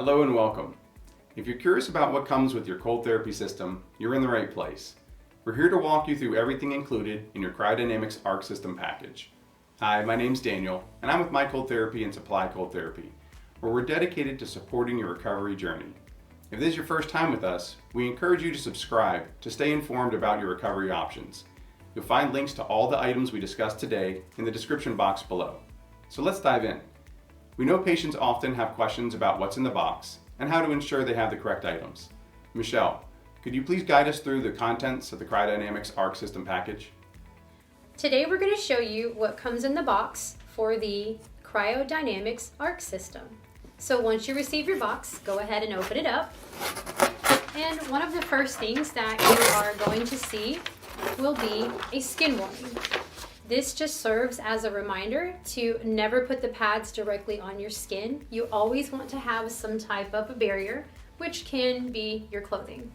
Hello and welcome. If you're curious about what comes with your ColdTherapy system, you're in the right place. We're here to walk you through everything included in your CryoDynamics ARC System package. Hi, my name's Daniel, and I'm with MyColdTherapy and Supply Cold Therapy, where we're dedicated to supporting your recovery journey. If this is your first time with us, we encourage you to subscribe to stay informed about your recovery options. You'll find links to all the items we discussed today in the description box below. So let's dive in. We know patients often have questions about what's in the box and how to ensure they have the correct items. Michelle, could you please guide us through the contents of the CryoDynamics ARC System package? Today we're going to show you what comes in the box for the CryoDynamics ARC System. So once you receive your box, go ahead and open it up. And one of the first things that you are going to see will be a skin warning. This just serves as a reminder to never put the pads directly on your skin. You always want to have some type of a barrier, which can be your clothing.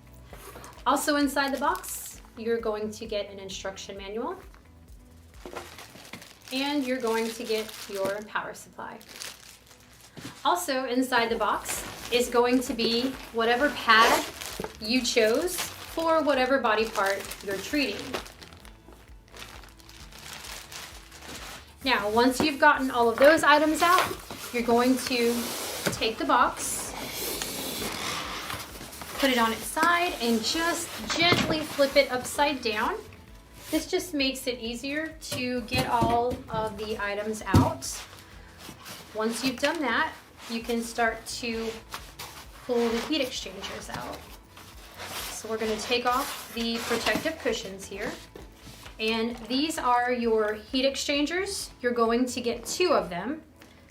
Also inside the box, you're going to get an instruction manual, and you're going to get your power supply. Also inside the box is going to be whatever pad you chose for whatever body part you're treating. Now, once you've gotten all of those items out, you're going to take the box, put it on its side, and just gently flip it upside down. This just makes it easier to get all of the items out. Once you've done that, you can start to pull the heat exchangers out. So we're going to take off the protective cushions here. And these are your heat exchangers. You're going to get 2 of them.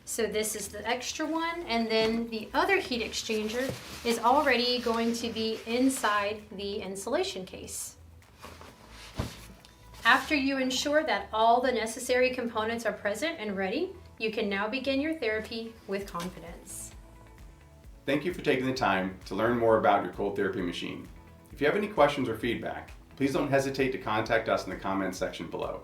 So this is the extra one, and then the other heat exchanger is already going to be inside the insulation case. After you ensure that all the necessary components are present and ready, you can now begin your therapy with confidence. Thank you for taking the time to learn more about your cold therapy machine. If you have any questions or feedback, please don't hesitate to contact us in the comments section below.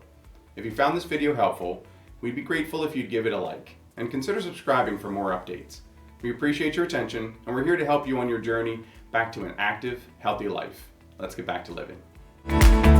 If you found this video helpful, we'd be grateful if you'd give it a like and consider subscribing for more updates. We appreciate your attention, and we're here to help you on your journey back to an active, healthy life. Let's get back to living.